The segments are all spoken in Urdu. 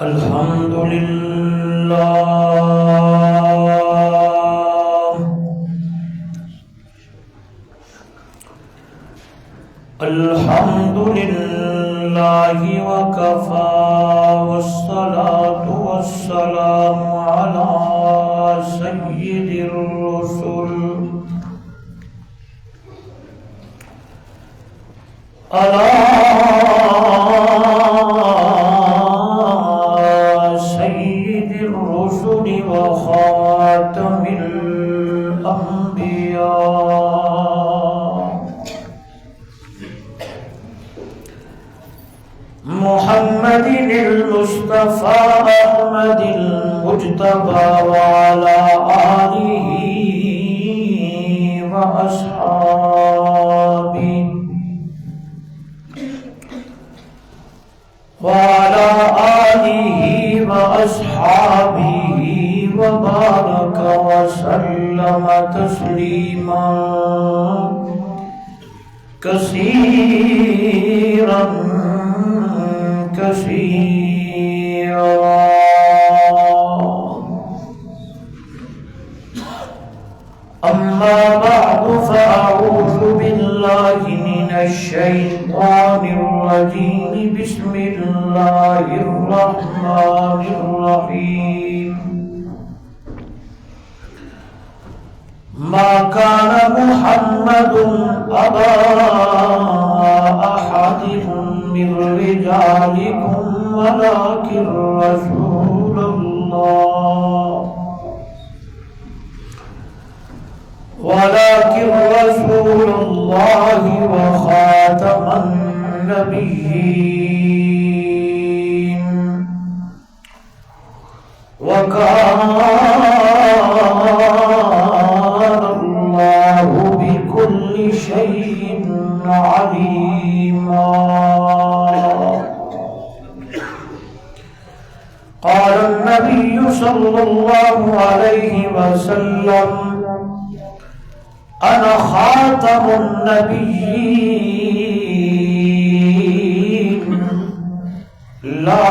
الحمد لله الحمد لله وكفى والصلاة والسلام على سيد الرسل على سيد الرسل وخاتم الأنبياء محمد المصطفى أحمد المجتبى وعلى آله وأصحابه وبارك وسلم تسليما كثيرا كثيرا. أما بعد فأعوذ بالله من الشيطان الرجيم. بسم الله الرحمن الرحيم. ما كان محمد أبا أحد من رجالكم ولكن رسول الله وخاتم النبيين وكان الله بكل شيء عليما. قال النبي صلى الله عليه وسلم: أنا خاتم النبيين لا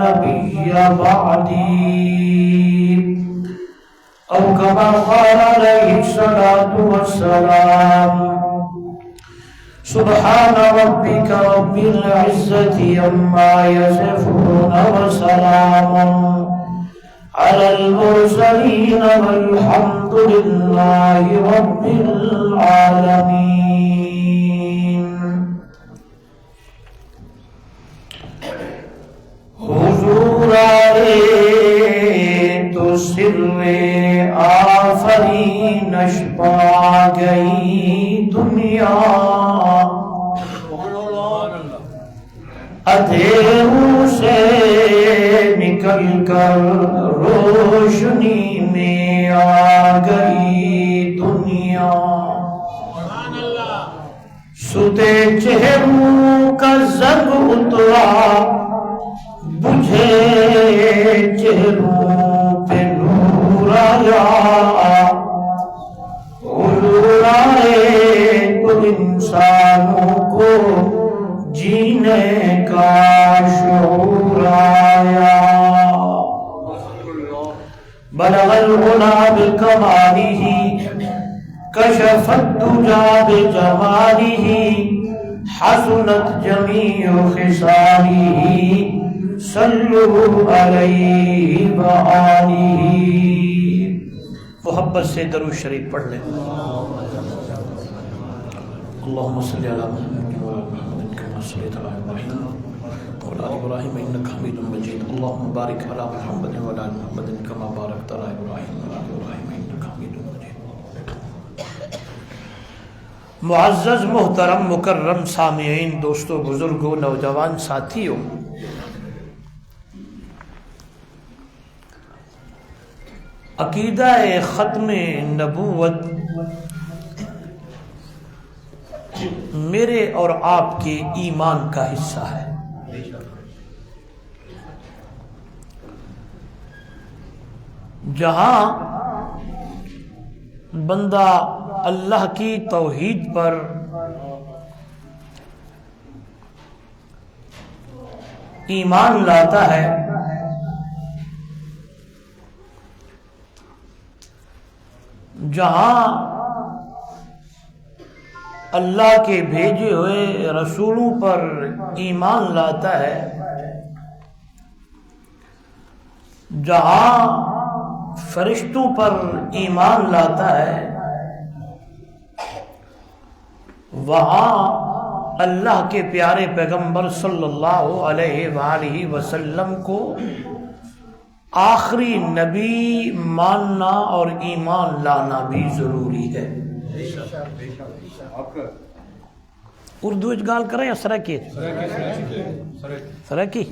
نبي بعدي، أو كما قال عليه الصلاة والسلام. سبحان ربك رب العزة عما يصفون وسلام على المرسلين والحمد لله رب العالمين. حضور آئے تو سر آفرینش پا گئی دنیا، اندھیروں سے نکل کر روشنی میں آ گئی دنیا. ستے چہروں کا زنگ اترا، بجھے چہروں پہ نور آیا. حضور آئے تو انسانوں کو جینے کا شعور آیا. بلغ العلا بکمالہ، کشف الدجی بجمالہ، حسنت جمیع خصالہ، صلوا علیہ وآلہ. محبت سے درود شریف پڑھ لیں. اللہم صلی علی محمد كما صليت على إبراهيم وعلى آل إبراهيم إنك حميد مجيد. اللهم بارك على محمد وعلى آل محمد كما باركت على إبراهيم وعلى آل إبراهيم إنك حميد مجيد. معزز محترم مکرم سامعین، دوستو، بزرگوں، نوجوان ساتھیوں، عقیدہ ختم نبوت میرے اور آپ کے ایمان کا حصہ ہے. جہاں بندہ اللہ کی توحید پر ایمان لاتا ہے جہاں اللہ کے بھیجے ہوئے رسولوں پر ایمان لاتا ہے، جہاں فرشتوں پر ایمان لاتا ہے، وہاں اللہ کے پیارے پیغمبر صلی اللہ علیہ وآلہ وسلم کو آخری نبی ماننا اور ایمان لانا بھی ضروری ہے۔ اردو گال کریں یا سرکی؟ سرکی؟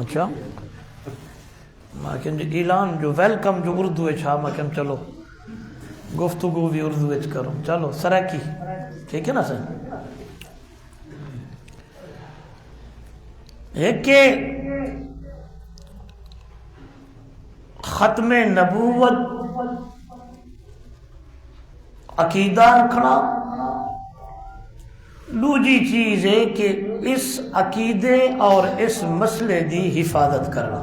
اچھا ماکن اعلان جو ویلکم جو اردو چھا ماکن چلو گفتگو بھی اردو کرو، چلو سرکی ٹھیک ہے نا سر؟ ایک کہ ختم نبوت عقیدہ رکھنا، دوسری چیز ہے کہ اس عقیدے اور اس مسئلے دی حفاظت کرنا۔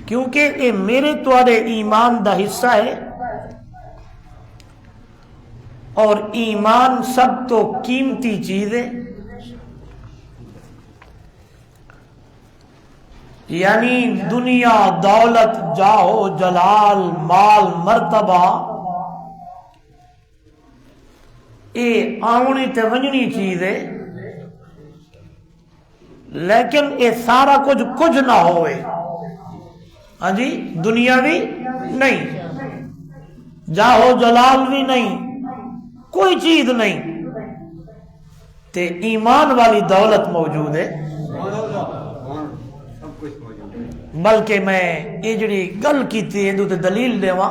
کیونکہ یہ میرے تواڈے ایمان دا حصہ ہے، اور ایمان سب تو قیمتی چیز ہے، یعنی دنیا دولت جاہو جلال مال مرتبہ یہ آنی تے ونجنی چیز ہے، لیکن یہ سارا کچھ نہ ہوئے، ہاں جی دنیا بھی نہیں، جاہو جلال بھی نہیں، کوئی چیز نہیں، تے ایمان والی دولت موجود ہے۔ بلکہ میں یہ جڑی گل کیتی ہے تے دلیل دیواں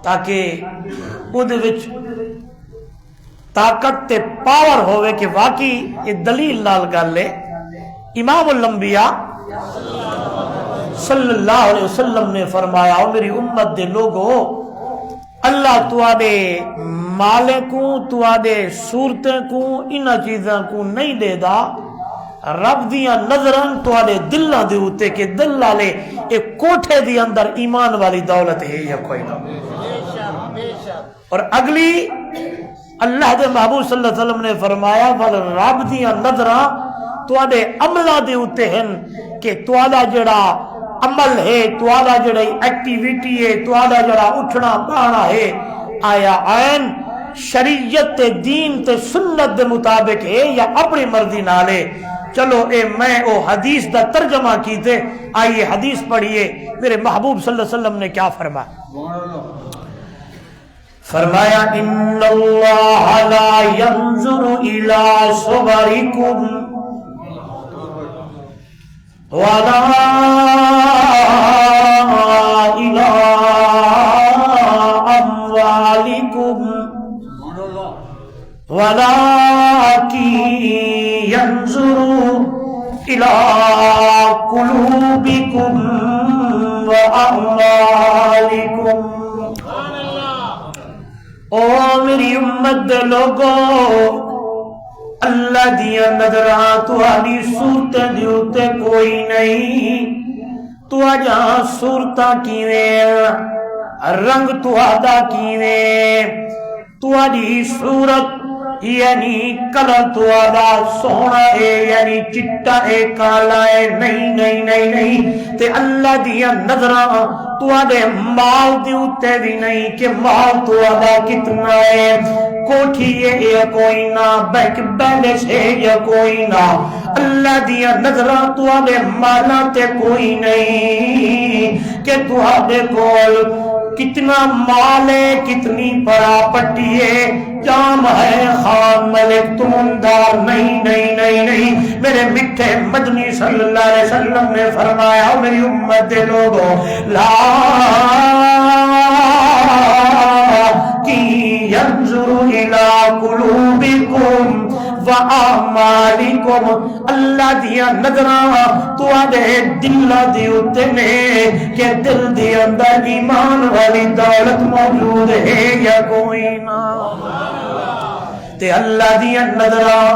تاکہ او دے وچ طاقت تے پاور ہوئے کہ واقعی یہ دلیل نال گل ہے۔ امام الانبیاء صلی اللہ علیہ وسلم نے فرمایا، او میری امت دے لوگو، اللہ تواڈے مالے کو تواڈے صورتیں کو انہاں چیزاں کو نہیں دے دا، رب دیاں نظران تواڈے دلاں دے اوتے کہ دل والے ایک کوٹھے دی اندر ایمان والی دولت ہے یا کوئی نہ۔ اور اگلی اللہ دے محبوب صلی اللہ علیہ وسلم نے فرمایا بل رب دیاں نظراں تواڈے عملاں دے اوتے ہیں کہ تواڈا جڑا عمل ہے، تواڈا جڑی ایکٹیویٹی ہے، تواڈا جڑا اٹھنا بانا ہے، آیا عین شریعت تے دین تے سنت دے مطابق ہے یا اپنی مرضی نال ہے۔ چلو اے میں او حدیث دا ترجمہ کیتے، آئیے حدیث پڑھیے میرے محبوب صلی اللہ علیہ وسلم نے کیا فرمایا۔ فرمایا ان اللہ لا ينظر الى صورکم ولا الى اموالکم ولكن ينظر الى قلوبکم واعمالکم۔ او میری امت دے لوگو، اللہ دیا نظراں تہاڈی صورتیں دے اوتے کوئی نہیں، تہاڈا صورتاں کیویں، رنگ تہاڈا کیویں، تہاڈی صورت یعنی کلر تہاڈا سونا ہے یعنی چٹا ہے کالا ہے، نہیں نہیں نہیں نہیں، تے اللہ دیا نظراں تہاڈے مال دے اوتے بھی نہیں کہ مال تہاڈا کتنا ہے، کوٹھی ہے یا کوئی نہ، بینک بیلنس ہے یا کوئی نہ، اللہ دیا نظراں تہاڈے مالاں تے کوئی نہیں کہ تہاڈے کول کتنا مال ہے، کتنی پراپرٹی ہے، جام ہے، خان ملک تمندار، نہیں نہیں نہیں نہیں۔ میرے میٹھے مدنی صلی اللہ علیہ وسلم نے فرمایا، میری امت دے لوگوں، لا کی ینظر الی قلوبکم وَأَعْمَالِكُمْ، اللہ دیا نظراں تواڈے دلاں دے اوتے نے کہ دل دے اندر ایمان والی دولت موجود ہے یا کوئی نہ۔ تے اللہ دیاں نظراں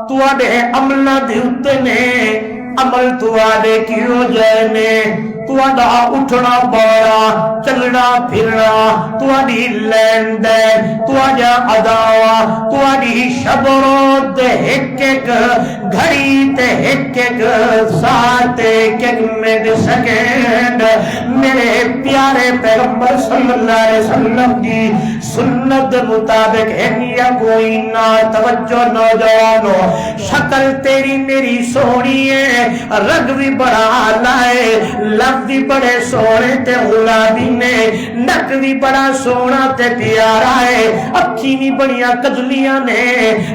تواڈے عملاں دے اوتے نے، عمل تواڈے کیوں جائے نے، تواڈا اٹھنا بولا چلنا پھرنا، تواڈی لین دین، تواڈا اداوا، تواڈی شب روز تے ایک ایک گھڑی تے ایک ایک ساتھ ایک ایک منٹ سیکنڈ میرے پیارے پیغمبر صلی اللہ علیہ وسلم کی سنت مطابق ہے یا کوئی نہ توجہ نوجوانو، شکل تیری میری سونی ہے، رنگ بھی بڑا آلہ ہے، لفظ بھی بڑے سونے تے غلابی نے، نک بھی بڑا سونا تے پیارا ہے، اکھی بھی بڑیاں کجلیاں نے،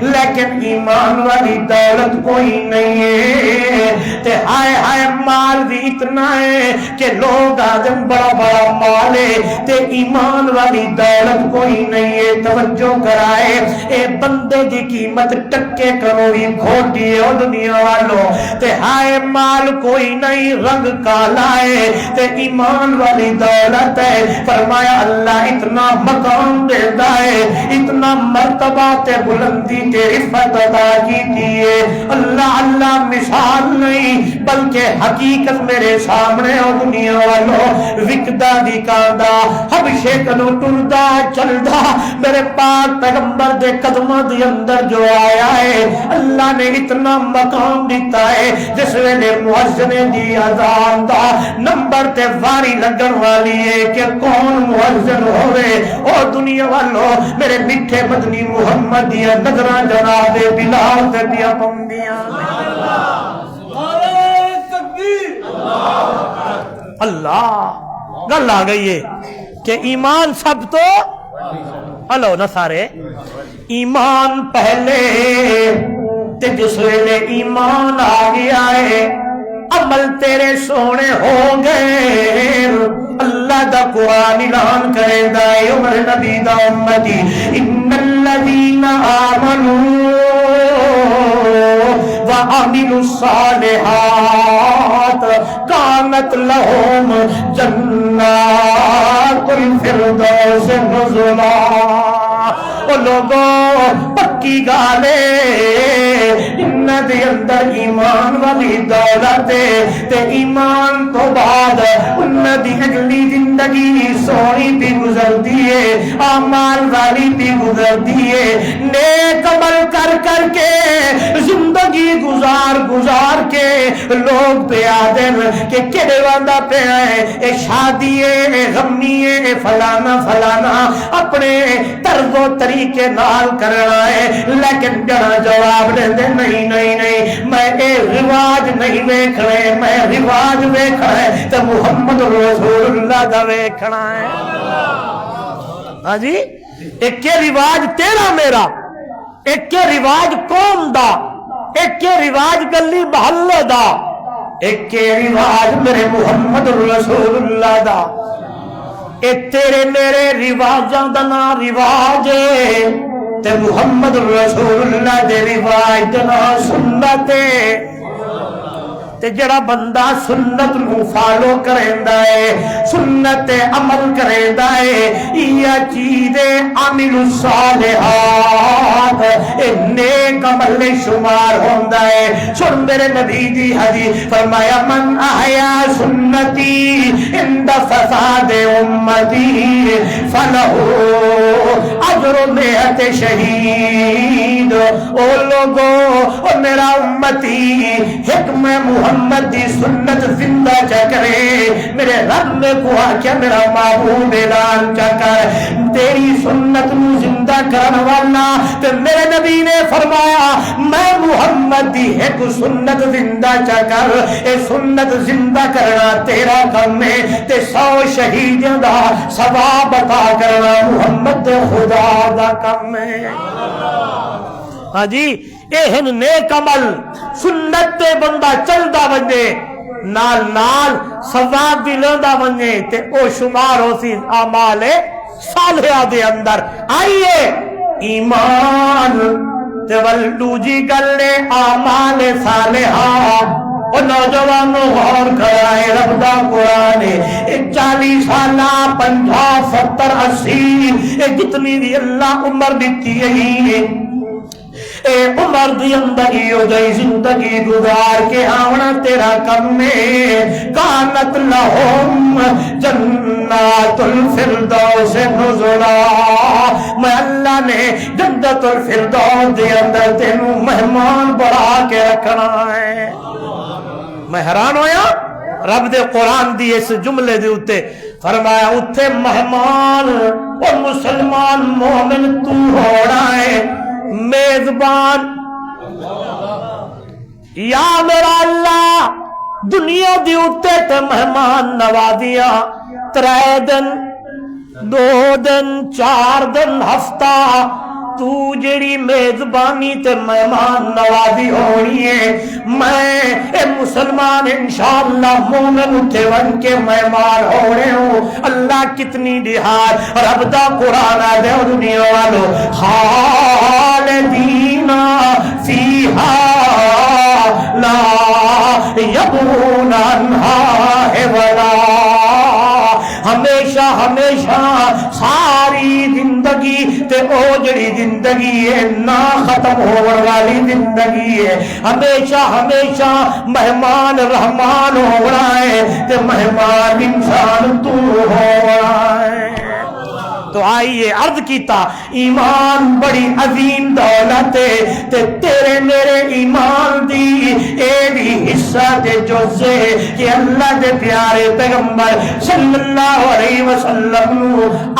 لیکن ایمان والی دولت کوئی نہیں ہے، تے ہائے ہائے مال بھی اتنا ہے کہ لوگ آدم بڑا بڑا مال ہے تے ایمان والی دولت کوئی نہیں ہے۔ توجہ کرائے اے بندے دی قیمت ٹکے کروڑی کھوٹی ہے دنیا والوں، تے ہائے مال کوئی نہیں، رنگ کالا ہے تے ایمان والی دولت ہے۔ فرمایا اللہ اتنا مقام دیتا ہے، اتنا مرتبہ تے بلندی تے عزت عطا کی دیئے، اللہ اللہ مثال نہیں بلکہ حقیقت میرے سامنے اور دنیا والوں، وکدا دکھاندا حبشے کنو ٹردا چلدا میرے پاک پیغمبر دے قدموں دے اندر جو آیا ہے، اللہ نے اتنا مقام دیتا ہے جس ویلے مؤذن دی اذان دا نمبر تے واری لگن والی ہے کہ کون مؤذن ہوئے، او دنیا والوں میرے میٹھے مدنی محمد دیا نظراں جناب بلال تے دیا پوندیاں اللہ گل آ گئی ہے کہ ایمان سب تو ہلو نہ سارے ایمان پہلے تے جس ویلے ایمان آ گیا ہے عمل تیرے سونے ہو گئے، اللہ دا قرآن اعلان کرے دائے عمر نبی دا امتی ان الذین آمنوا وعملوا الصالحات کانت لہم جنات الفردوس نزلا۔ او لوگوں پکی گالے انہ دے اندر ایمان والی دولت تے ایمان تو بعد انہ دی اگلی زندگی سونی بھی گزر دیئے، آمال والی بھی گزر دیئے، نیک عمل کر کر کے زندگی گزار کے لوگ پہ آدن کہ کڑے واندہ پہ آئے اے شادی اے غمی اے فلانا فلانا اپنے طرز و طریقے نال کرنا ہے، لیکن جڑا جواب دے دے نہیں نہیں نہیں میں اے رواج نہیں ویکھنے، میں رواج ویکھنا ہے تو محمد رسول اللہ دا ویکھنا ہے۔ ہاں جی ایک کے رواج تیرا میرا، ایک کے رواج قوم دا، ایک کے رواج گلی محلے دا، ایک کے رواج میرے محمد رسول اللہ دا۔ اے تیرے میرے رواجاں دا نا رواج ہے تے محمد رسول اللہ دے رواج دا نا سنت ہے۔ تے جڑا بندہ سنت نو فالو کریندا ہے، سنت عمل کریندا ہے، یہ چیز عامل الصالحات نیک عمل شمار ہوندا ہے۔ سن میرے نبی دی حدیث فرمایا من احیا سنتی عند فساد امتی فلہ اجر مئت شہید۔ او لوگو او میرا امتی حکم محمد دی سنت زندہ چا کرے، میرے رب نے کہا کہ میرا معبود اعلان چا کر تیری سنت نو زندہ کرن والا، تے میرے نبی نے فرمایا میں محمد دی ایک سنت زندہ چا کر، اے سنت زندہ کرنا تیرا کم ہے تے 100 شہیدوں دا ثواب عطا کرنا محمد خدا دا کم ہے۔ ہاں جی اے نیک عمل سنت تے بندہ چلدا ونجے نال نال ثواب بھی لیندا ونجے تے او شمار ہو سی اعمال صالحہ دے اندر۔ آئیے ایمان تے ولدو جی گلے اعمال صالحہ او نوجوانوں غور کرائے رب دا قرآن 40 سالہ 50 70 80 جتنی بھی اللہ عمر دیتی ہے اے عمر دی اندر ہو جائے زندگی گزار کے آونا تیرا کم میں کانت لہم جنات الفردوس نزلا میں اللہ نے جنت الفردوس دے اندر تینوں مہمان بڑھا کے رکھنا ہے. میں حیران ہویا رب دے قرآن دی اس جملے دے اتے فرمایا اتھے مہمان اور مسلمان مومن تو ہونا ہے میزبان. یا میرا اللہ دنیا دی اتے تے مہمان نوازیاں 3 دن 2 دن 4 دن ہفتہ تو جڑی میزبانی تے مہمان نوازی ہونی ہے میں اے مسلمان انشاءاللہ مومن اٹھے ون کے مہمان ہونے ہوں. اللہ کتنی دہار رب دا قرآن دے دنیا والو خالدین فیہا لا یبغون عنہا حولا. ہمیشہ ہمیشہ ساری زندگی تے او جڑی زندگی ہے نہ ختم ہونے والی زندگی ہے. ہمیشہ ہمیشہ مہمان رحمان ہونا ہے تے مہمان انسان تو ہونا ہے. تو آئیے عرض کیتا ایمان بڑی عظیم دولت ہے تے تیرے میرے ایمان دی اے بھی حصہ دے جزے کہ اللہ دے پیارے پیغمبر صلی اللہ علیہ وسلم نو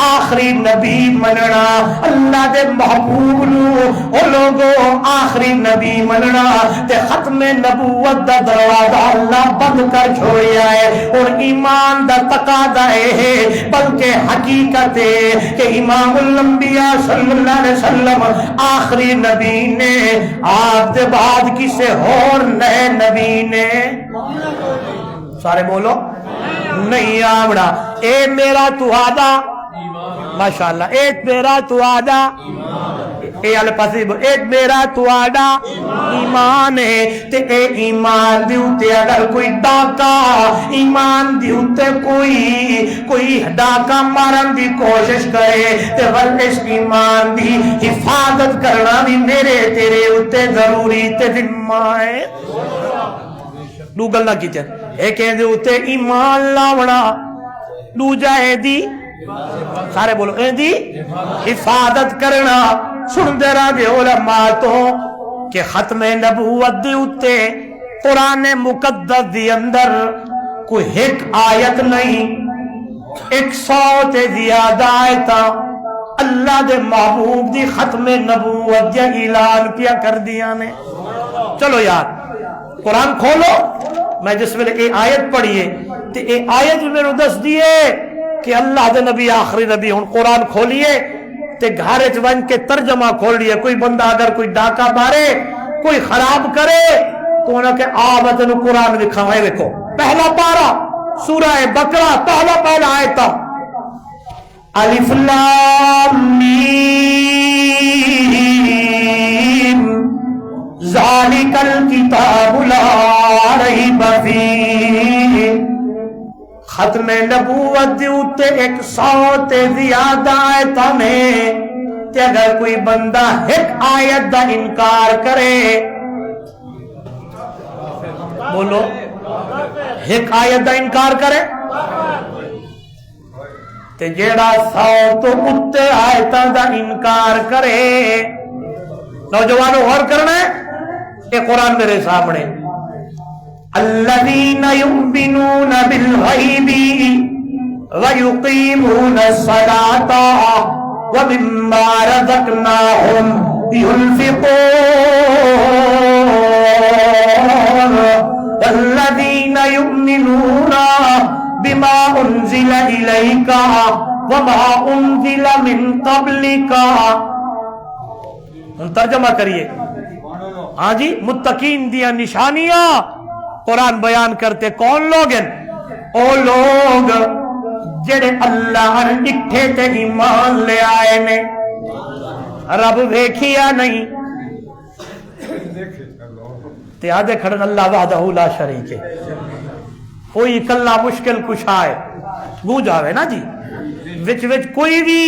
آخری نبی مننا اللہ دے محبوب نو او لوگوں آخری نبی مننا تے ختم نبوت دا دروازہ اللہ بند کر چھوڑیا ہے. اور ایمان دا تقاضا ہے بلکہ حقیقت ہے کہ امام الانبیاء صلی اللہ علیہ وسلم آخری نبی نے آپ دے بعد کسے اور نئے نبی نے سارے بولو نہیں آمڑا اے میرا تو آدھا ماشاءاللہ اے میرا تو آدھا اے الپسیب اے میرا تو آدھا ایمان ہے تے اے ایمان دیوتے اگر کوئی ڈاکا ایمان دیوتے کوئی ڈاکا مارن دی کوشش کرے تے ورنش ایمان دی حفاظت کرنا بھی میرے تیرے اتے ضروری تے ذمہ ہے. دو گلنا کیچے ایک دے اتے ایمان لاونا دو جائے دی سارے بولو اے دی حفاظت کرنا. سن دے رہا دے علماء تو کہ ختم نبوت دی اتے قرآن مقدس دی اندر کوئی ایک آیت نہیں 100 تے زیادہ آیتا اللہ دے محبوب دی ختم نبوت دی اعلان کیا کر دیا نے. چلو یار قرآن کھولو میں جس ویلے اے آیت پڑھیے تے اے آیت میں نے دس دیے کہ اللہ دے نبی آخری نبی ہن قرآن کھولیے تے گھارے چون کے ترجمہ کھول لیے. کوئی بندہ اگر کوئی ڈاکہ مارے کوئی خراب کرے تو انہوں کہ آبت انہوں قرآن دکھاوائے دیکھو پہلا پارا سورہ بقرہ پہلا آیتا الف لام میم ذالک الکتاب لا ریب فیہ. ختم نبوت دیوتے 100 تے زیادہ آیتا میں تے اگر کوئی بندہ ایک آیت دا انکار کرے بولو ایک آیت دا انکار کرے تے جیڑا 100 تو اتے آیتاں دا انکار کرے. نوجوانوں غور کرنا ہے یہ قرآن میرے سامنے الذین یؤمنون بالغیب ویقیمون الصلاة ومما رزقناہم ينفقون الذین یؤمنون بما انزل الیک وما انزل من قبلک. ترجمہ کریے ہاں جی متقین دیا نشانیاں قرآن بیان کرتے کون لوگ ہیں؟ او لوگ جڑے اللہ اٹھے تے ایمان لے آئے نے رب ویکھیا نہیں تے آدھے کھڑن اللہ وحدہ لا شریک ہے کوئی کلا مشکل کشا ہے گو جاوے نا جی وچ کوئی بھی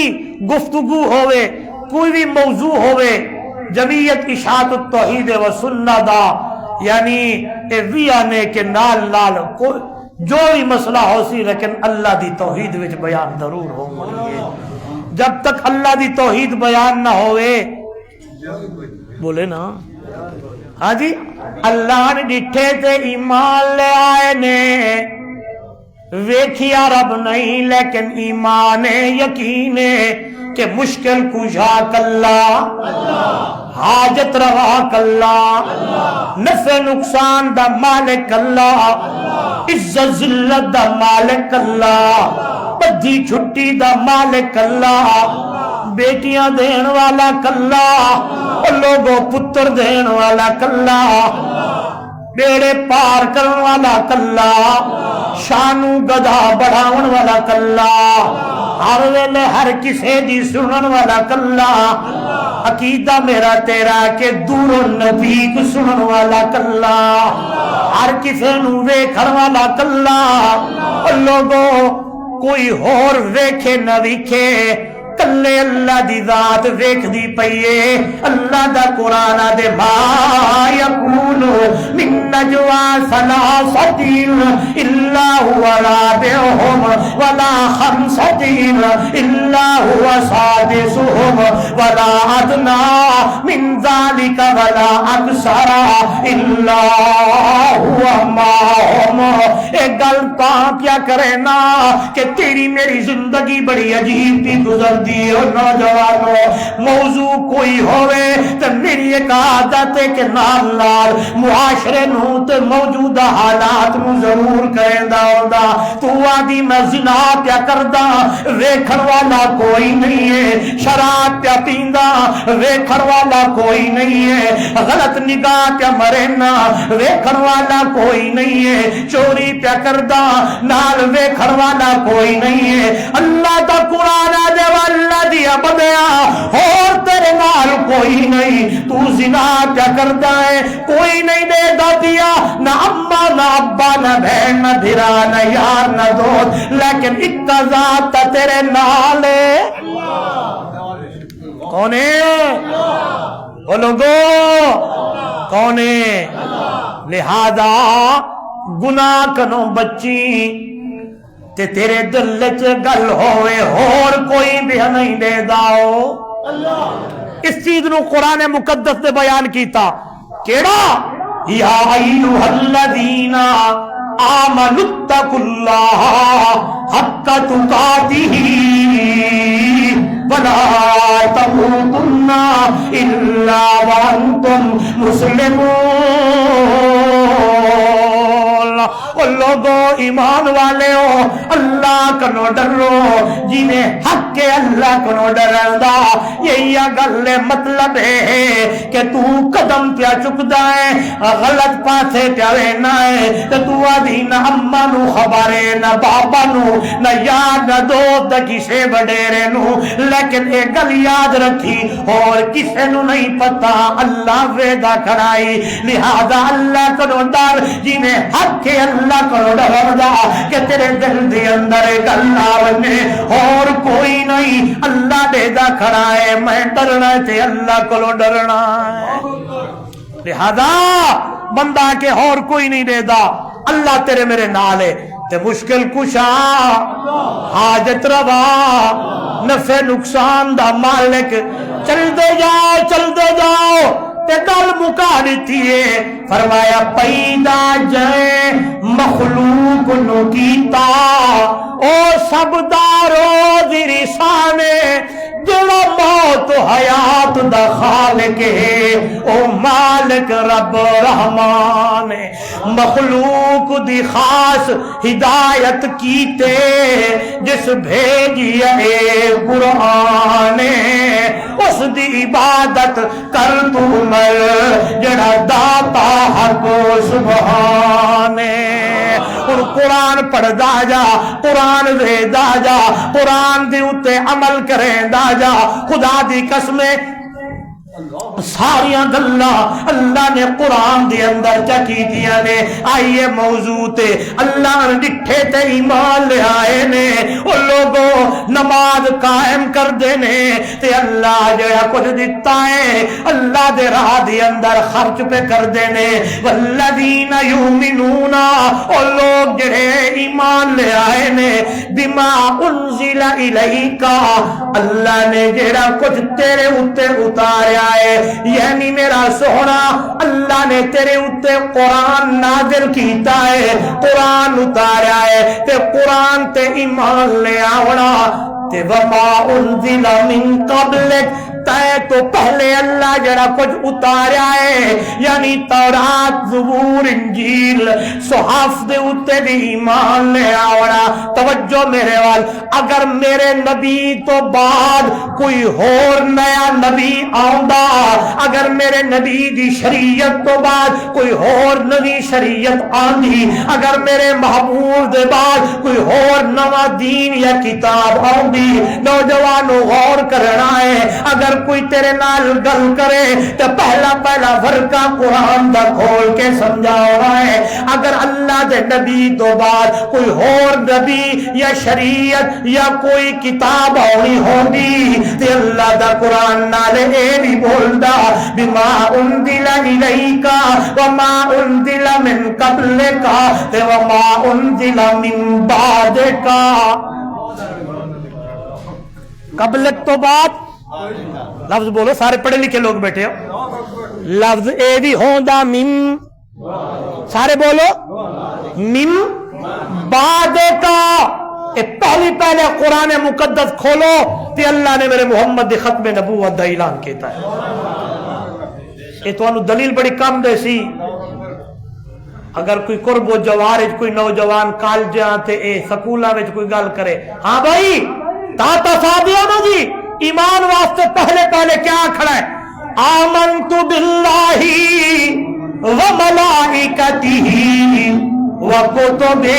گفتگو ہوئے کوئی بھی موضوع ہوئے جمعیت اشاعت التوحید و سنت دا یعنی اے وی آنے کے نال نال جو بھی مسئلہ ہو سی لیکن اللہ دی توحید وچ بیان ضرور ہو منیے. جب تک اللہ دی توحید بیان نہ ہوئے بولے نا ہاں جی اللہ نے ڈٹھے تے ایمان لے آئے نے ویکھیا رب نہیں لیکن ایمان یقین کہ مشکل کشا کلا حاجت روا کلا نفع نقصان دا مالک اللہ عزت ذلت دا مالک اللہ بدھی چھٹی دا مالک اللہ بیٹیاں دین والا کلا اور لوگوں پتر دین والا کلا بیڑے پار کرن والا کلا شانو گدا بڑھاون والا کلا ہر ویلے ہر کسے دی سنن والا کلا عقیدہ میرا تیرا کہ دور نبی کو سنن والا کلا ہر کسے نو ویکھن والا کلا اور لوگوں کوئی اور ویکھے نہ ویکھے کلے اللہ دی ذات ویکھ دی پئیے. اللہ دا قرآن دے ما یقول من نجوا ثلاثۃ الا هو رابعهم ولا خمسۃ الا هو سادسهم ولا ادنى من ذلك ولا اکثر الا هو معهم. ایک گل کیا کرے نا کہ تیری میری زندگی بڑی عجیب تھی گزر نوجوانوں موضوع کوئی ہوئے تو میری ایک عادت ہے کہ نال نال معاشرے نو تے موجودہ حالات نو ضرور کریندا ہوندا. تو آدھی میں زنا پیا کردا ویکھن والا کوئی نہیں ہے, شراب پیا پیندا ویکھن والا کوئی نہیں ہے, غلط نگاہ پیا مرنا ویکھن والا کوئی نہیں ہے, چوری پیا کردا نال ویکھن والا کوئی نہیں ہے. اللہ دا قرآن دے اللہ دیا بدیا اور تیرے نال کوئی نہیں. تو زنا کیا کرتا ہے کوئی نہیں دے دا دیا, نہ اماں نہ ابا نہ بہن نہ بھرا نہ یار نہ دوست, لیکن اتذات تیرے نال ہے. کون ہے بولو گو کون ہے؟ لہذا گناہ کنو بچی تے تیرے دل چ گل ہوئے اور کوئی بھی نہیں دے داؤ. اس چیز نو قرآن مقدس نے بیان کیتا کیڑا یا ایھا الذین آمنوا اتقوا اللہ حق تقاتہ ولا تموتن الا وانتم مسلمون. لوگوں ایمان والے ہو اللہ کنو ڈرو جنہیں حق کے اللہ کنو ڈرندا. یہی گل مطلب ہے کہ تو قدم پیا چکدا ہے غلط پاسے پیا وینا ہے تو آدھی نہ اما نو خبر ہے نہ بابا نو نہ یار نہ دوست کسے وڈیرے نو, لیکن ایک گل یاد رکھی اور کسے نو نہیں پتا اللہ وعدہ کرائی. لہذا اللہ کنو ڈر جنہیں حق کے اللہ کرو ڈردا کہ تیرے دل دے اندر اللہ بنے اور کوئی نہیں. اللہ دے دا کھڑا ہے میں ڈرنا تے اللہ کو ڈرنا ہے. لہذا بندہ کہ اور کوئی نہیں دے دا اللہ تیرے میرے نال ہے تے مشکل کشا حاجت روا نفع نقصان دا مالک. چل دے جاؤ تے گل مکا دیتی ہے. فرمایا پیدا جائے مخلوق نو کیتا او سب دارو رسانے جڑا موت حیات دا خالق ہے او مالک رب رحمان. مخلوق دی خاص ہدایت کیتے جس بھیجیا اے قرآن, اس دی عبادت کر تو مر جڑا داتا حق سبحان. اور قرآن پڑھدا جا قرآن ویدا جا قرآن دے اتے عمل کریں دا جا. خدا دی قسمیں ساریاں گلاں اللہ نے قرآن دے اندر چکیتیاں نے. آئیے موضوع تے اللہ نے ڈٹھے تے ایمان لے آئے نے. او لوگوں نماز قائم کر دینے تے اللہ جڑا کچھ دیتا ہے اللہ دے راہ دے اندر خرچ پہ کر دینے. والذین یؤمنون او لوگ جڑے ایمان لے آئے نے بما انزل الیک اللہ نے جڑا کچھ تیرے اوتے اتاریا ہے یعنی میرا سونا اللہ نے تیرے اوتے قرآن نازل کیتا ہے قرآن اتاریا ہے تے قرآن تے ایمان لے آونا تے وما انزل من قبلک تے تو پہلے اللہ جڑا کچھ اتاریا ہے یعنی تورات زبور انجیل صحاف دے اوتے بھی ایمان لے آونا. توجہ میرے وال اگر میرے نبی تو بعد کوئی اور نیا نبی آندا اگر میرے نبی دی شریعت تو بعد کوئی اور نئی شریعت آندی اگر میرے محبوب دے بعد کوئی اور نوا دین یا کتاب آندی نوجوانوں غور کرنا ہے. اگر کوئی تیرے نال گل کرے تو پہلا فرقہ قرآن دا کھول کے سمجھانا ہے. اگر اللہ دے نبی تو بعد کوئی اور نبی یا شریعت یا کوئی کتاب ہونی ہوندی تے اللہ دا قرآن نالے اے بھی بولدا بما انزل الیک وما انزل من قبلک تے وما انزل من بعدک. قبلک تو بعد لفظ بولو سارے پڑھے لکھے لوگ بیٹھے ہو لفظ اے بھی ہوندا من سارے بولو من بعد کا. پہلے قرآن مقدس کھولو تے اللہ نے میرے محمد دی ختم نبوت دا اعلان کیتا ہے. یہ تو دلیل بڑی کم دے سی. اگر کوئی قرب و جوار کوئی نوجوان کالجاں تے اے سکولاں وچ کوئی گل کرے ہاں بھائی تا سادیا نا جی ایمان واسطے پہلے کیا کھڑا ہے آمنت باللہ وملائکتہ وکتبہ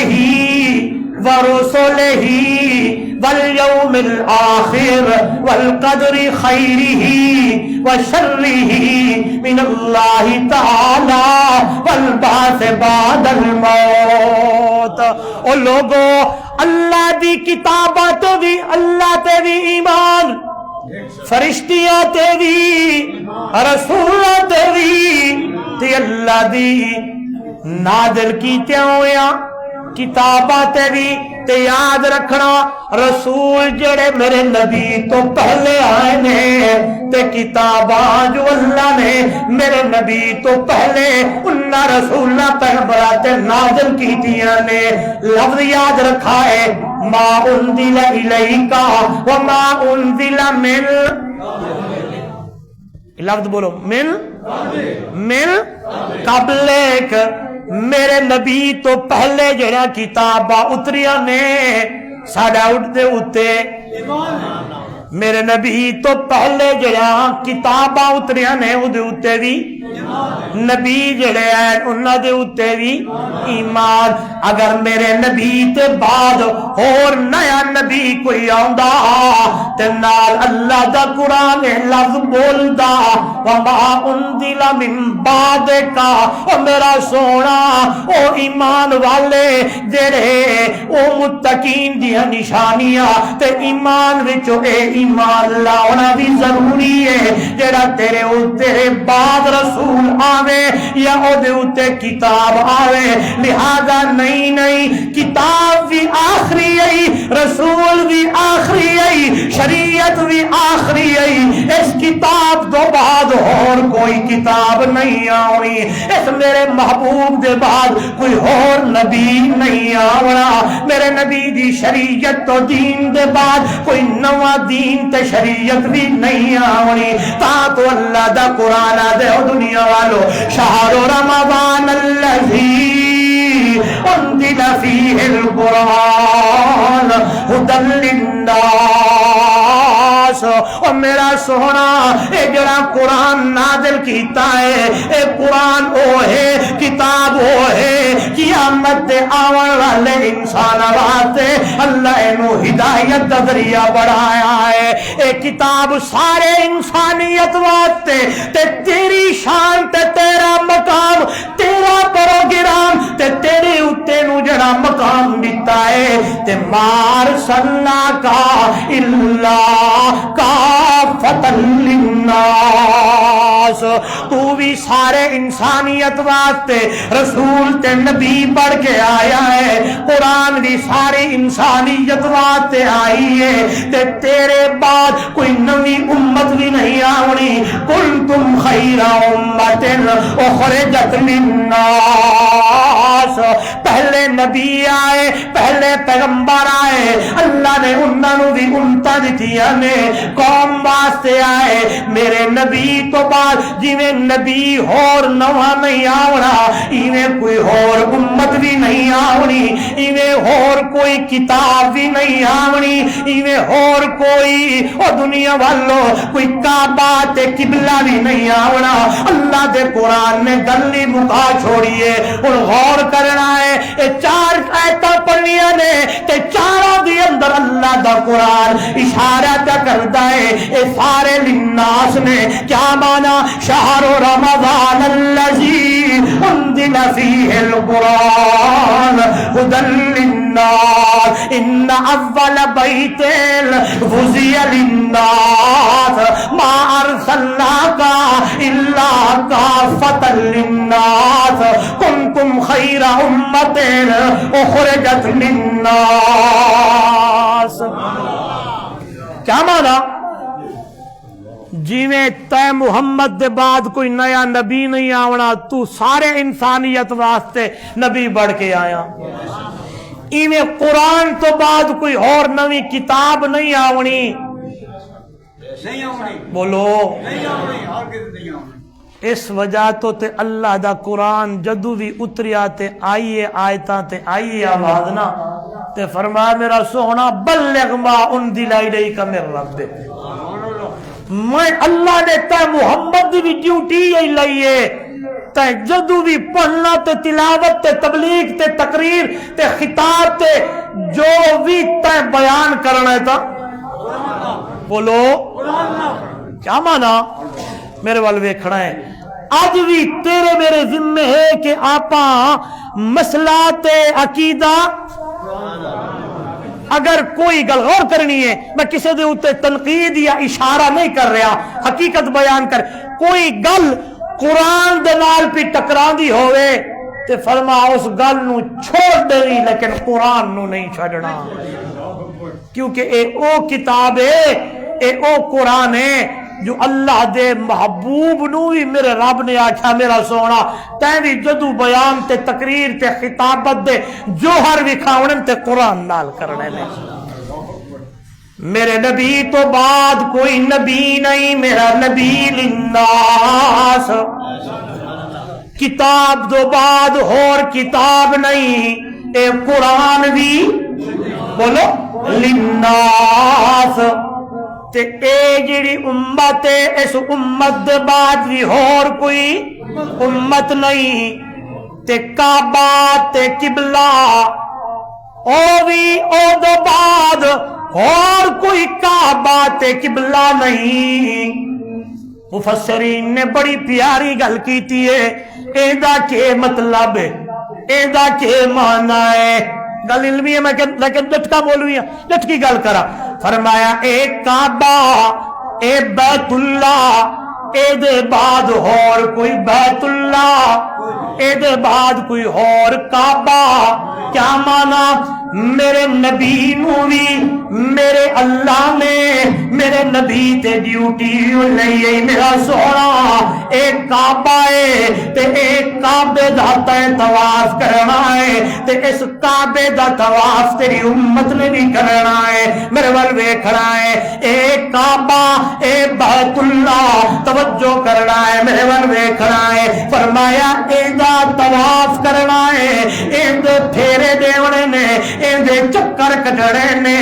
ورسلہ والیوم الآخر والقدر خیرہ وشرہ من اللہ تعالی والبعث بعد الموت. او لوگو اللہ دی کتابات بھی اللہ تے بھی ایمان فرشتیاں تے بھی رسولاں تے بھی تے اللہ دی نازل کیتیاں ہویاں کتاباں تے بھی تے یاد رکھنا رسول جڑے میرے نبی تو پہلے آئے نے تے کتاباں جو اللہ نے میرے نبی تو پہلے انہاں رسولاں پیغمبراں تے نازل کیتیاں نے. لفظ یاد رکھا ہے ما انزل الیک وما انزل من لفظ بولو من قبلک میرے نبی تو پہلے جڑا کتاباں اتریاں نے ساڈا اٹھتے اتے میرے نبی تو پہلے جڑا کتاباں اتریاں نے اودے اتے بھی نبی جڑے ہیں انہاں دے اتے بھی ایمان. اگر میرے نبی تے بعد اور نیا نبی کوئی آندا تے نال اللہ دا قرآن لفظ بولدا وما انزل من بعدک او میرا سونا او ایمان والے جڑے او متقین دی نشانیاں تے ایمان وچوں اے ایمان لاؤنا بھی ضروری ہے جڑا تیرے بعد رسول آوے یا او دے اتے کتاب آوے. لہذا نہیں کتاب بھی آخری آئی رسول بھی آخری آئی شریعت بھی آخری آئی. اس کتاب تو بعد اور کوئی کتاب نہیں آنی. اس میرے محبوب دے بعد کوئی اور نبی نہیں آونا. میرے نبی دی شریعت تو دین دے بعد کوئی نوا دین تے شریعت بھی نہیں آونی. تا تو اللہ دا قرآن دے دنیا والو شہر رمضان الذی انزل فیہ القرآن ھدی للناس. اور میرا سونا اے جڑا قرآن نازل کیتا ہے اے قرآن او ہے کتاب او ہے قیامت دے آون والے انسان واسطے اللہ اینو ہدایت دا ذریعہ بڑھایا ہے. ہے اے کتاب سارے انسانیت واسطے تے تیری شان تے تیرا مقام تیرا پروگرام تے تیرے اتے نو جڑا مقام دیتا ہے تے مار سلنا کا الا کافۃ للناس تو بھی سارے انسانیت واسطے رسول تے نبی بڑھ کے آیا ہے قرآن بھی ساری انسانیت واسطے آئی ہے تے تیرے بعد کوئی نوی امت بھی نہیں آونی کنتم خیر امت اخرجت للناس پہلے نبی آئے پہلے پیغمبر آئے اللہ نے انہوں بھی امتاں دتیاں نے قوم واسطے آئے میرے نبی تو بعد جویں نبی اور نواں نہیں آونا ایویں کوئی اور امت بھی نہیں آونی ایویں اور کوئی کتاب بھی نہیں آونی ایویں اور کوئی او دنیا والو کوئی کعبہ تے قبلہ بھی نہیں آونا اللہ دے قرآن نے گلی مکا چھوڑیے اور غور کرنا ہے اے چار آیتاں پڑھنیاں نے تے چاروں دے اندر اللہ دا قرآن اشارہ تے کردا ہے اے سارے للناس نے کیا مانا شہر رمضان الذی انزل فیہ القرآن ہدی للناس ان اول بیت وضع للناس ما ارسلناک الا کافۃ للناس کنتم خیر امۃ اخرجت للناس کیا مانا جیویں تے محمد دے بعد کوئی نیا نبی نہیں آونا تو سارے انسانیت واسطے نبی بڑھ کے آیا ایویں قرآن تو بعد کوئی اور نوی کتاب نہیں آونی بولو اس وجہ تو تے اللہ دا قرآن جدو بھی اتریا تے آئیے آیتاں تے آئیے آواز نا تے فرمایا میرا سونا بلغ ما انزل الیک من ربک میں اللہ نے تے محمد دی بھی ڈیوٹی یہی لئیے تے جدو بھی پڑھنا تے تلاوت تے تبلیغ تے تقریر تے خطاب تے جو بھی تے بیان کرنا ہے تا بولو کیا مانا میرے وال ویکھنا ہے آج بھی تیرے میرے ذمہ ہے کہ آپا مسئلہ تے عقیدہ اگر کوئی گل غور کرنی ہے میں کسی دے اوتے تنقید یا اشارہ نہیں کر رہا حقیقت بیان کر کوئی گل قرآن دے نال پہ ٹکراندی ہوئے تے فرما اس گل نو چھوڑ دے لیکن قرآن نو نہیں چھڑنا کیونکہ اے او کتاب ہے اے او قرآن ہے جو اللہ دے محبوب نو بھی میرے رب نے آکھا میرا سونا تین بھی جدو بیان تے تقریر تے خطابت دے جوہر بھی کھاؤنن تے قرآن نال کرنے میں میرے نبی تو بعد کوئی نبی نہیں میرا نبی للناس کتاب تو بعد اور کتاب نہیں اے قرآن بھی بولو للناس تے اے جڑی امت ہے اس امت دے بعد بھی اور کوئی امت نہیں تے کعبہ تے قبلہ او بھی او دے بعد اور کوئی کعبہ تے قبلہ نہیں مفسرین نے بڑی پیاری گل کیتی ہے ایدہ کے مطلب ہے ایدہ کے معنی ہے گل علمی ہے میں لیکن لٹکا بولوی ہے لٹکی گل کرا فرمایا ایک کعبہ اے بیت اللہ اے دے بعد اور کوئی بیت اللہ اے دے بعد کوئی اور کعبہ کیا مانا میرے نبی نو بھی میرے اللہ نے میرے نبی تے ڈیوٹی لئی میرا سونا ایک کعبہ ہے تے ایک کعبے دا طواف کرنا ہے تے اس کعبے دا طواف تیری امت نے بھی کرنا ہے میرے ول ویکھنا ہے ایک کعبہ اے بیت اللہ توجہ کرنا ہے میرے ول ویکھنا ہے فرمایا اے دا طواف کرنا ہے اے دے پھیرے دیونے نے اے دے چکر کٹڑے نے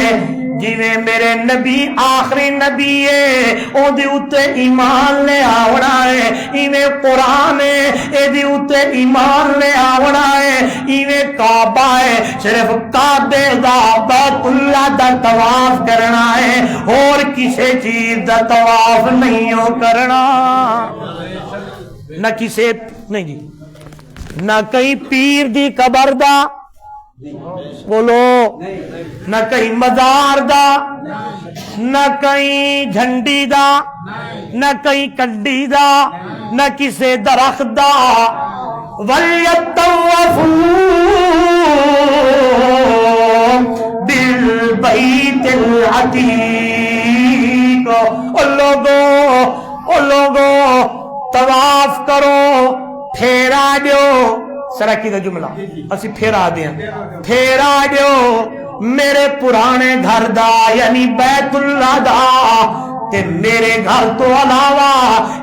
جویں میرے نبی آخری نبی ہے او دے اتے ایمان لے آونا ہے، ایویں قرآن ہے اے دے اتے ایمان لے آونا ہے، ایویں کعبہ ہے صرف کعبے دا بیت اللہ دا طواف کرنا ہے، اور کسی چیز دا طواف نہیں ہو کرنا، نہ کسی نہیں جی نہ کہیں پیر دی قبر دا بولو، نہ کہیں مزار دا، نہ کہیں جھنڈی دا، نہ کہیں کنڈی دا، نہ کسی درخت دا، وَلْيَطَّوَّفُوا بِالْبَيْتِ الْعَتِيقِ، او لوگو طواف کرو، پھیرا دیو، سرکی دا جملہ اسی پھیرا دیا، پھیرا دیو میرے پرانے گھر دا یعنی بیت اللہ دا، تے میرے گھر تو علاوہ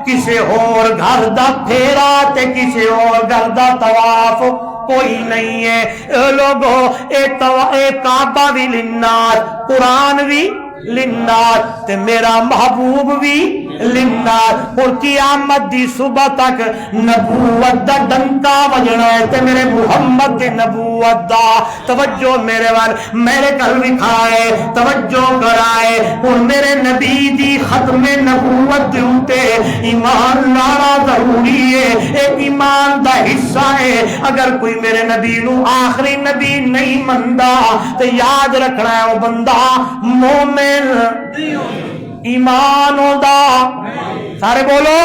کسی اور گھر دا پھیرا تے کسی اور گھر دا طواف کوئی نہیں ہے۔ اے لوگو اے کعبہ بھی للناس، قرآن بھی للناس تے میرا محبوب بھی للناس، اور قیامت دی صبح تک نبوت دا ڈنکا وجنا ہے تے میرے محمد دی نبوت دا توجہ میرے وال میرے کل وکھائے توجہ کرائے، اور میرے نبی دی ختم نبوت دے اتے ایمان لانا ضروری ہے، ایک ایمان دا حصہ ہے۔ اگر کوئی میرے نبی نو آخری نبی نہیں مندا تو یاد رکھنا ہے وہ بندہ مومن ایمان ہوندا، سارے بولو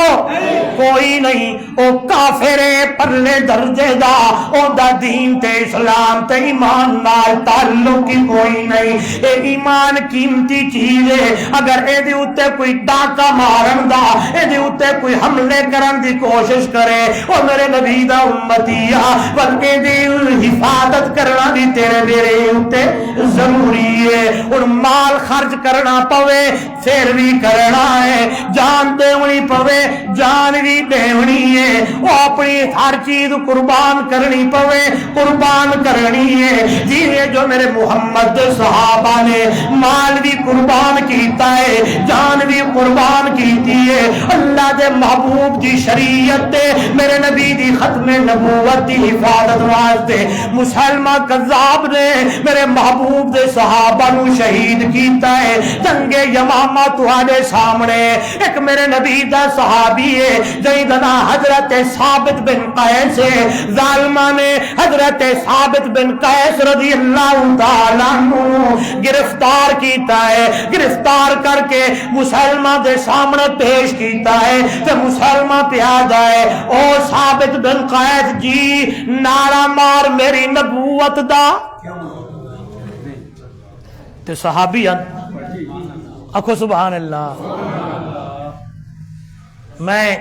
کوئی نہیں، او کافر پرلے درجے دا، او دا دین تے اسلام تے ایمان نال تعلق کی کوئی نہیں۔ اے ایمان قیمتی چیز ہے، اگر اے دے اتے کوئی ڈاکہ مارن دا، اے دے اتے کوئی حملے کرن دی کوشش کرے، او میرے نبی دا امتیہ بلکہ دے حفاظت کرنا بھی تیرے میرے اتے ضروری ہے، اور مال خرچ کرنا پوے پھر بھی کرنا ہے، جان دیونی پوے جان بھی دیونی ہے، وہ اپنی ہر چیز قربان کرنی پوے قربان کرنی ہے، جی جو میرے محمد صحابہ نے مال بھی قربان کیتا ہے، جان بھی قربان کیتی ہے، اللہ دے محبوب دی شریعت دے میرے نبی دی ختم نبوت دی حفاظت واسطے مسلمہ قذاب نے میرے محبوب دے صحابہ نو شہید کیتا ہے۔ جنگ یمامہ تہاڈے سامنے ایک میرے نبی دا صحابی ہے جیدنا حضرت ثابت بن قیس ہے، ظالمہ نے حضرت ثابت بن قیس رضی اللہ تعالیٰ عنہ گرفتار کیتا ہے، گرفتار کر کے مسلمہ دے سامنے پیش کیتا ہے کہ مسلمہ پیادہ ہے، او ثابت بن قیس جی نعرہ مار میری نبوت دا، تے صحابی اکھو سبحان اللہ۔ میں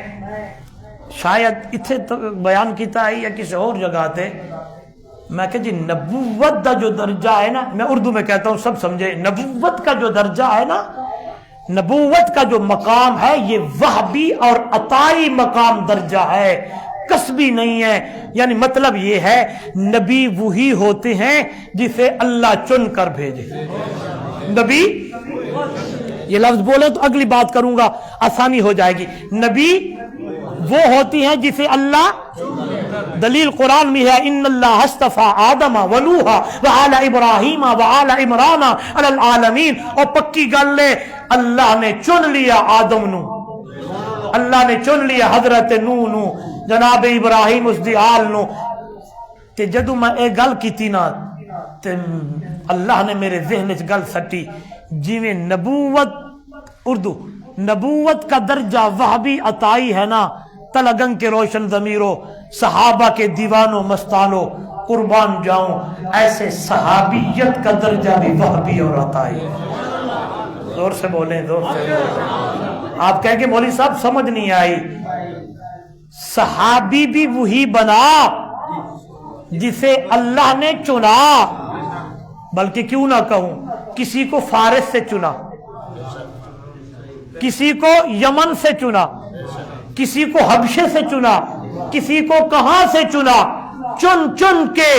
شاید اتھے بیان کیتا ہے یا کسی اور جگہ تے میں کہ جی نبوت دا جو درجہ ہے نا، میں اردو میں کہتا ہوں سب سمجھے، نبوت کا جو درجہ ہے نا، نبوت کا جو مقام ہے یہ وہبی اور عطائی مقام درجہ ہے، کسبی نہیں ہے، یعنی مطلب یہ ہے نبی وہی ہوتے ہیں جسے اللہ چن کر بھیجے۔ نبی یہ لفظ بولے تو اگلی بات کروں گا آسانی ہو جائے گی، نبی وہ ہوتی ہیں جسے اللہ، دلیل قرآن میں ہے ان اللہ اصطفیٰ آدم و نوح و آل ابراہیم و آل عمران علی العالمین، اور پکی گل ہے اللہ نے چن لیا آدم نو، اللہ نے چن لیا حضرت نوح نو، جناب ابراہیم اس دی آل نو، تے جدو میں ایک گل کیتی نا تے اللہ نے میرے ذہن وچ گل سٹی، جویں نبوت اردو نبوت کا درجہ وہبی عطائی ہے نا، تلگنگ کے روشن ضمیروں صحابہ کے دیوانوں مستانوں قربان جاؤں، ایسے صحابیت کا درجہ بھی وہبی اور عطائی ہے۔ زور سے بولیں، زور سے بولیں۔ آپ کہیں کہ مولوی صاحب سمجھ نہیں آئی، صحابی بھی وہی بنا جسے اللہ نے چنا، بلکہ کیوں نہ کہوں کسی کو فارس سے چنا، کسی کو یمن سے چنا، کسی کو حبشے سے چنا، کسی کو کہاں سے چنا، چن چن کے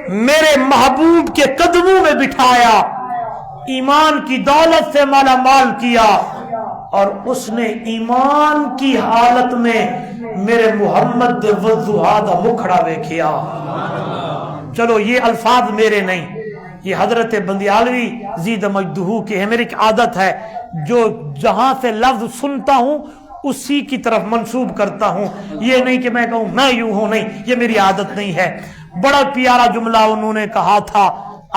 میرے محبوب کے قدموں میں بٹھایا، ایمان کی دولت سے مالا مال کیا اور اس نے ایمان کی حالت میں میرے محمد دے وضوحا دا مکھڑا ویکھیا. چلو یہ الفاظ میرے نہیں، یہ حضرت بندیالوی زید مجدہ کی ہے. میری ایک عادت ہے جو جہاں سے لفظ سنتا ہوں اسی کی طرف منسوب کرتا ہوں. یہ نہیں کہ میں کہوں میں یوں ہوں، نہیں، یہ میری عادت نہیں ہے. بڑا پیارا جملہ انہوں نے کہا تھا،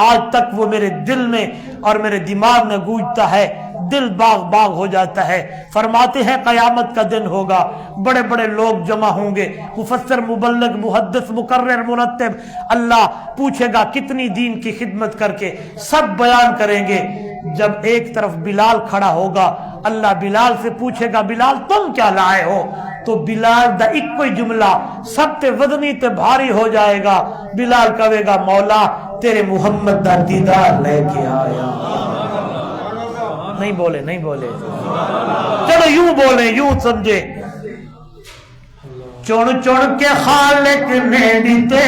آج تک وہ میرے دل میں اور میرے دماغ میں گونجتا ہے، دل باغ باغ ہو جاتا ہے. فرماتے ہیں قیامت کا دن ہوگا، بڑے بڑے لوگ جمع ہوں گے، مفسر، مبلغ، محدث، مقرر، مرتب. اللہ پوچھے گا کتنی دین کی خدمت کر کے، سب بیان کریں گے. جب ایک طرف بلال کھڑا ہوگا، اللہ بلال سے پوچھے گا بلال تم کیا لائے ہو؟ تو بلال دا ایک کوئی جملہ سب تے وزنی تے بھاری ہو جائے گا. بلال کہے گا مولا تیرے محمد دا دیدار لے کے آیا. نہیں بولے، نہیں بولے، چلو یوں بولے، یوں سمجھے. چن چن کے خالق نے دیتے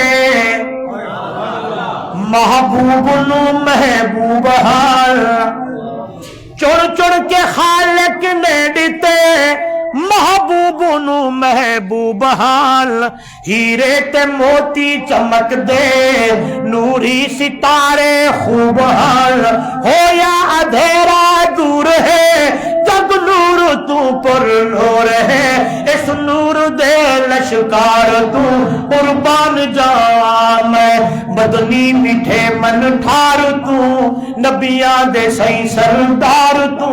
محبوب نو محبوب حال. چن چن کے خالق نے دیتے محبوب نو محبوب حال. ہیرے تے موتی چمک دے نوری ستارے خوب حال. ہو یا اندھیرا دور ہے جگ نور تو پر نور ہے. اس نور دے لشکار تو قربان جاواں میں. بدنی میٹھے من ٹھار تو نبیاں دے صحیح سردار تو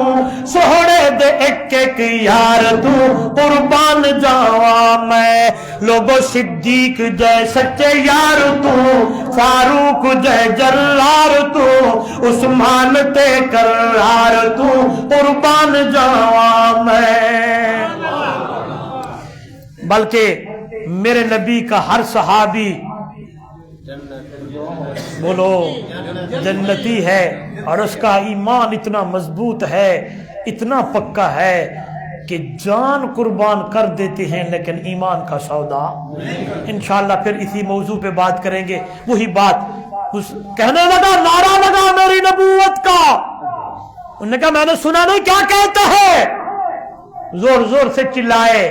سوہنے دے ایک ایک یار تو قربان جاواں میں. لوگو صدیق جے سچے یار تو، فاروق جے جلار تو، عثمان تے کرار تو قربان جاواں میں. بلکہ میرے نبی کا ہر صحابی بولو جنتی ہے، اور اس کا ایمان اتنا مضبوط ہے، اتنا پکا ہے کہ جان قربان کر دیتے ہیں لیکن ایمان کا سودا. انشاءاللہ پھر اسی موضوع پہ بات کریں گے. وہی بات کہنے لگا، نعرہ لگا میری نبوت کا. انہوں نے کہا میں نے سنا نہیں، کیا کہتا ہے؟ زور زور سے چلائے.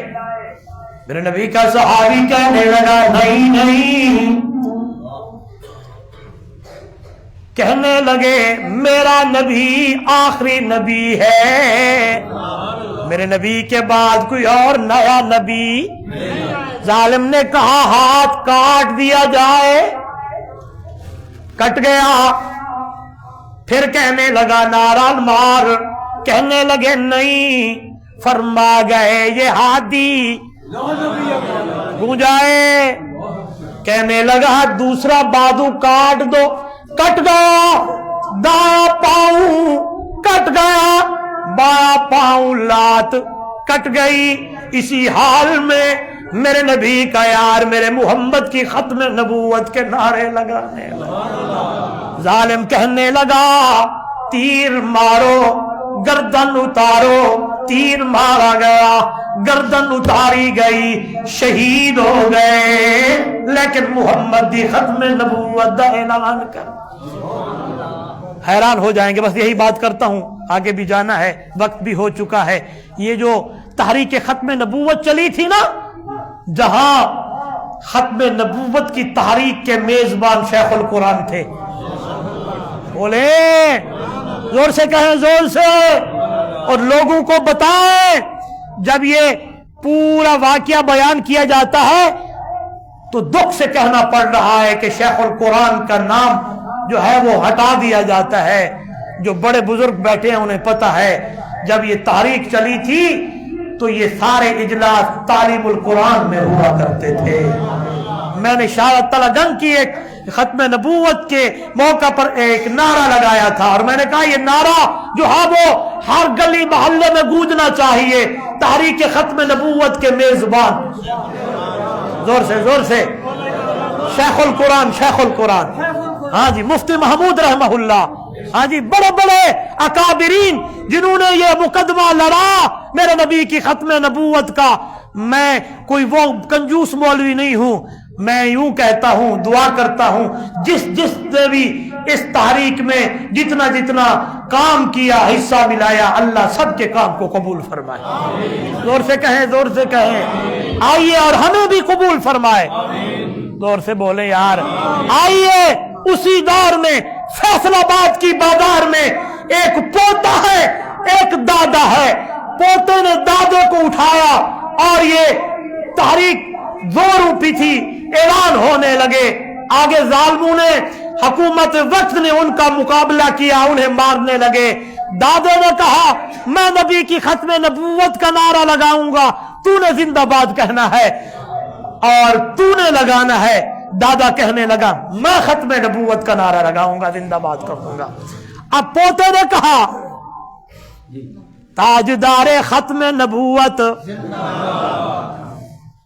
میرے نبی کا صحابی کہنے لگا نہیں نہیں. کہنے لگے میرا نبی آخری نبی ہے، میرے نبی کے بعد کوئی اور نیا نبی. ظالم نے کہا ہاتھ کاٹ دیا جائے، کٹ گیا. پھر کہنے لگا نعرہ مار. کہنے لگے نہیں. فرما گئے یہ ہادی گونجائے. کہنے لگا دوسرا بازو کاٹ دو. کٹ گیا. دایا پاؤں کٹ گیا، بایاں پاؤں لات کٹ گئی. اسی حال میں میرے نبی کا یار میرے محمد کی ختم نبوت کے نعرے لگانے لگا. ظالم کہنے لگا تیر مارو گردن اتارو. تیر مارا گیا، گردن اتاری گئی، شہید ہو گئے. لیکن محمد دی ختم نبوت دا اعلان کر. حیران ہو جائیں گے. بس یہی بات کرتا ہوں، آگے بھی جانا ہے، وقت بھی ہو چکا ہے. یہ جو تحریک ختم نبوت چلی تھی نا، جہاں ختم نبوت کی تحریک کے میزبان شیخ القرآن تھے. بولے زور سے کہیں، زور سے، اور لوگوں کو بتائیں. جب یہ پورا واقعہ بیان کیا جاتا ہے تو دکھ سے کہنا پڑ رہا ہے کہ شیخ القرآن کا نام جو ہے وہ ہٹا دیا جاتا ہے. جو بڑے بزرگ بیٹھے ہیں انہیں پتا ہے جب یہ تحریک چلی تھی تو یہ سارے اجلاس تعلیم القرآن میں ہوا کرتے تھے. میں نے شاہ تعالیٰ گنج کی ایک ختم نبوت کے موقع پر ایک نعرہ لگایا تھا، اور میں نے کہا یہ نعرہ جو ہے وہ ہر گلی محلے میں گونجنا چاہیے. تحریک ختم نبوت کے میزبان، زور سے زور سے، شیخ القرآن، شیخ القرآن. ہاں جی، مفتی محمود رحمہ اللہ. ہاں جی، بڑے بڑے اکابرین جنہوں نے یہ مقدمہ لڑا میرے نبی کی ختم نبوت کا. میں کوئی وہ کنجوس مولوی نہیں ہوں. میں یوں کہتا ہوں، دعا کرتا ہوں، جس نے بھی اس تحریک میں جتنا جتنا کام کیا، حصہ ملایا، اللہ سب کے کام کو قبول فرمائے۔ زور سے کہیں، زور سے کہیں، آئیے اور ہمیں بھی قبول فرمائے۔ زور سے بولے یار، آئیے اسی دور میں فیصل آباد کی بازار میں ایک پوتا ہے، ایک دادا ہے، پوتے نے دادے کو اٹھایا اور یہ تحریک زور اٹھی تھی، اعلان ہونے لگے، آگے ظالموں نے، حکومت وقت نے ان کا مقابلہ کیا، انہیں مارنے لگے۔ دادے نے کہا میں نبی کی ختم نبوت کا نعرہ لگاؤں گا، تو نے زندہ باد کہنا ہے اور تو نے لگانا ہے۔ دادا کہنے لگا میں ختم نبوت کا نعرہ لگاؤں گا، زندہ باد کہوں گا۔ اب پوتے نے کہا تاجدار ختم نبوت،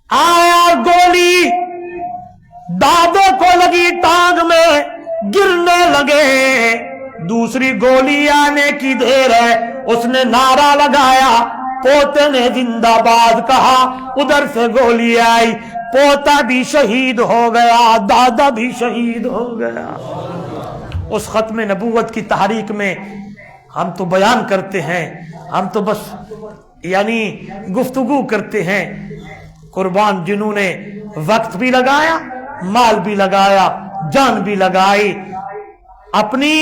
آیا گولی دادے کو لگی ٹانگ میں، گرنے لگے، دوسری گولی آنے کی دیر ہے، اس نے نعرہ لگایا، پوتے نے زندہ باد کہا، ادھر سے گولی آئی، پوتا بھی شہید ہو گیا، دادا بھی شہید ہو گیا۔ اس ختم نبوت کی تحریک میں ہم تو بیان کرتے ہیں، ہم تو بس یعنی گفتگو کرتے ہیں، قربان جنہوں نے وقت بھی لگایا، مال بھی لگایا، جان بھی لگائی، اپنی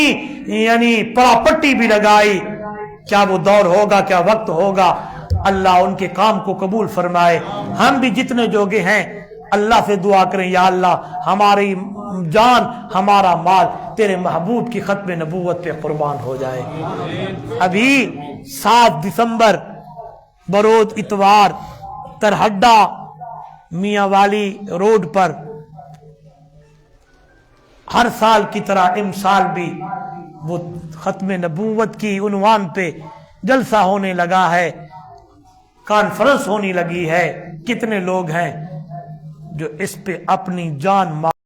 یعنی پراپرٹی بھی لگائی، کیا وہ دور ہوگا، کیا وقت ہوگا؟ اللہ ان کے کام کو قبول فرمائے۔ ہم بھی جتنے جوگے ہیں اللہ سے دعا کریں، یا اللہ ہماری جان، ہمارا مال تیرے محبوب کی ختم نبوت پہ قربان ہو جائے۔ ابھی 7 دسمبر برود اتوار ترہڈا میاں والی روڈ پر ہر سال کی طرح امسال بھی وہ ختم نبوت کی عنوان پہ جلسہ ہونے لگا ہے، کانفرنس ہونے لگی ہے۔ کتنے لوگ ہیں جو اس پہ اپنی جان